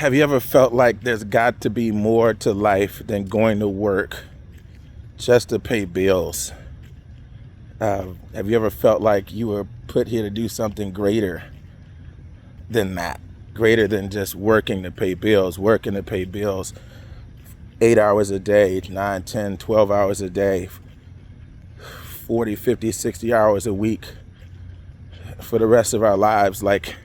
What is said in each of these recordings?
Have you ever felt like there's got to be more to life than going to work just to pay bills? Have you ever felt like you were put here to do something greater than that? Greater than just working to pay bills, 8 hours a day, 9, 10, 12 hours a day, 40, 50, 60 hours a week for the rest of our lives. Like,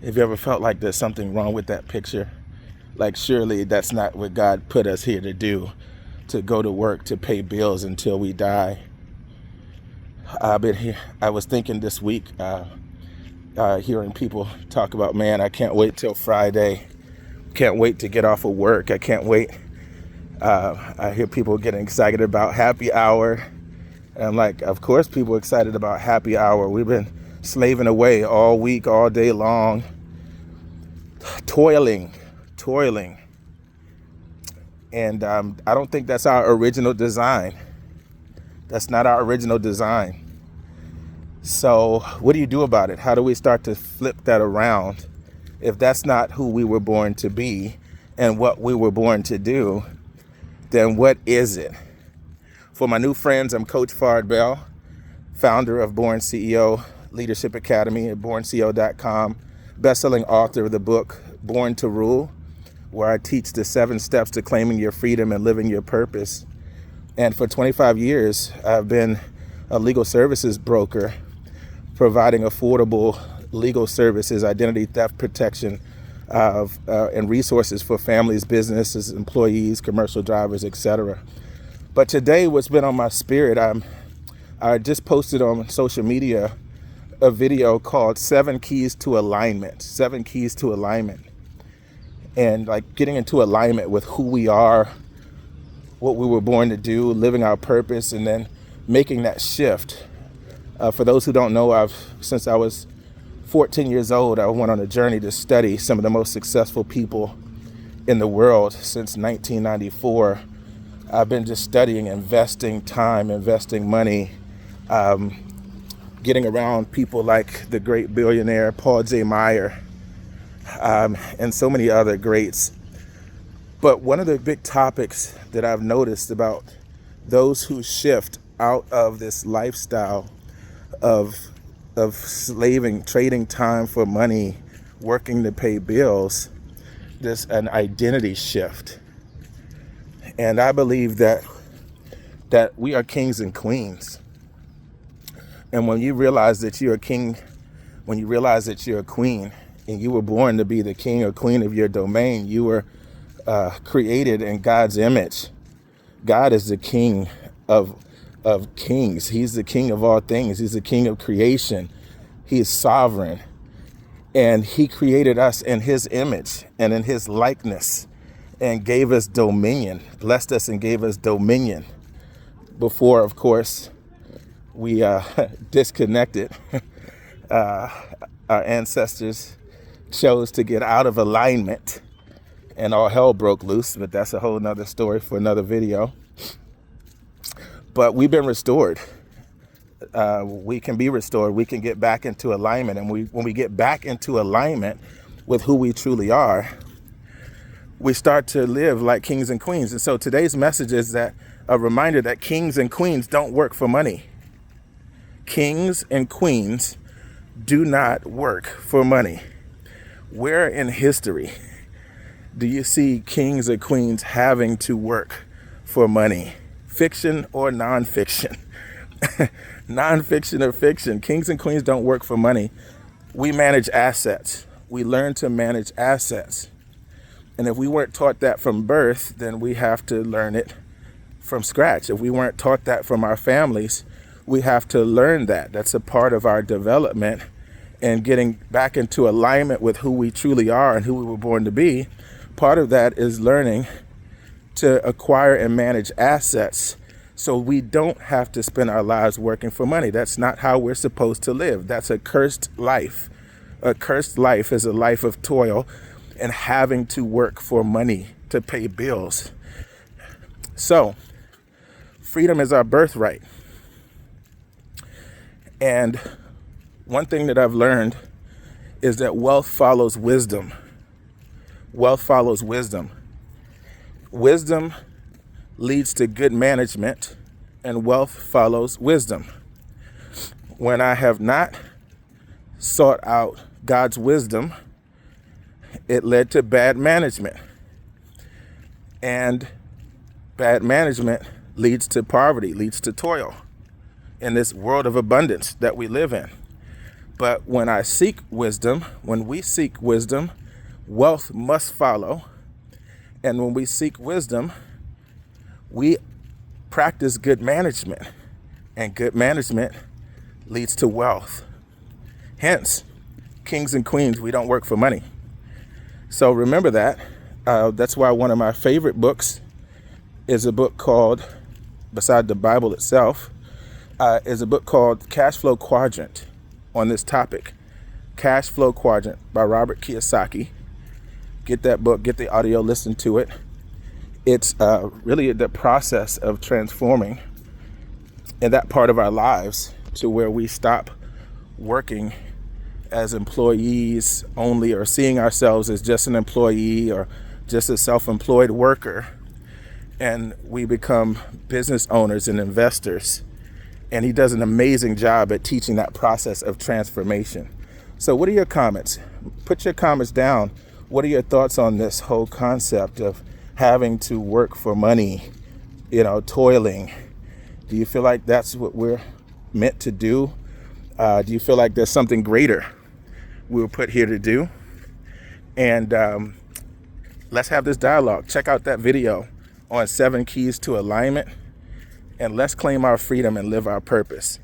have you ever felt like there's something wrong with that picture? Like, surely that's not what God put us here to do, to go to work, to pay bills until we die. I was thinking this week, hearing people talk about, man, I can't wait till Friday. Can't wait to get off of work. I can't wait. I hear people getting excited about happy hour. And I'm like, of course people are excited about happy hour. We've been slaving away all week, all day long, toiling. And I don't think that's our original design. That's not our original design. So what do you do about it? How do we start to flip that around? If that's not who we were born to be and what we were born to do, then what is it? For my new friends, I'm Coach Fard Bell, founder of BornCEO Leadership Academy at BornCEO.com, best-selling author of the book Born to Rule, where I teach the 7 steps to claiming your freedom and living your purpose. And for 25 years, I've been a legal services broker, providing affordable legal services, identity theft protection, and resources for families, businesses, employees, commercial drivers, etc. But today, what's been on my spirit, I just posted on social media a video called 7 Keys to Alignment. 7 Keys to Alignment. And like getting into alignment with who we are, what we were born to do, living our purpose, and then making that shift. For those who don't know, since I was 14 years old, I went on a journey to study some of the most successful people in the world since 1994. I've been just studying, investing time, investing money, getting around people like the great billionaire Paul J. Meyer, and so many other greats. But one of the big topics that I've noticed about those who shift out of this lifestyle of slaving, trading time for money, working to pay bills, there's an identity shift. And I believe that we are kings and queens. And when you realize that you're a king, when you realize that you're a queen, and you were born to be the king or queen of your domain, you were created in God's image. God is the king of kings. He's the king of all things. He's the king of creation. He is sovereign. And he created us in his image and in his likeness and gave us dominion, blessed us and gave us dominion. Before, of course, we disconnected. Our ancestors chose to get out of alignment and all hell broke loose, but that's a whole nother story for another video. But we've been restored. We can be restored. We can get back into alignment. And when we get back into alignment with who we truly are, we start to live like kings and queens. And so today's message is that a reminder that kings and queens don't work for money. Kings and queens do not work for money. Where in history do you see kings or queens having to work for money? Fiction or nonfiction? Nonfiction or fiction? Kings and queens don't work for money. We manage assets. We learn to manage assets. And if we weren't taught that from birth, then we have to learn it from scratch. If we weren't taught that from our families, we have to learn that. That's a part of our development and getting back into alignment with who we truly are and who we were born to be. Part of that is learning to acquire and manage assets so we don't have to spend our lives working for money. That's not how we're supposed to live. That's a cursed life. A cursed life is a life of toil and having to work for money to pay bills. So, freedom is our birthright. And one thing that I've learned is that wealth follows wisdom. wealth follows wisdom. Wisdom leads to good management, and wealth follows wisdom. When I have not sought out God's wisdom, it led to bad management. And bad management leads to poverty, leads to toil in this world of abundance that we live in. But when I seek wisdom, when we seek wisdom, wealth must follow. And when we seek wisdom, we practice good management. And good management leads to wealth. Hence, kings and queens, we don't work for money. So remember that. That's why one of my favorite books is a book called, beside the Bible itself, is a book called Cash Flow Quadrant on this topic. Cash Flow Quadrant by Robert Kiyosaki. Get that book, get the audio, listen to it. It's really the process of transforming in that part of our lives to where we stop working as employees only, or seeing ourselves as just an employee or just a self-employed worker, and we become business owners and investors. And he does an amazing job at teaching that process of transformation. So what are your comments? Put your comments down. What are your thoughts on this whole concept of having to work for money, toiling? Do you feel like that's what we're meant to do? Do you feel like there's something greater we were put here to do? And let's have this dialogue. Check out that video on 7 keys to alignment, and let's claim our freedom and live our purpose.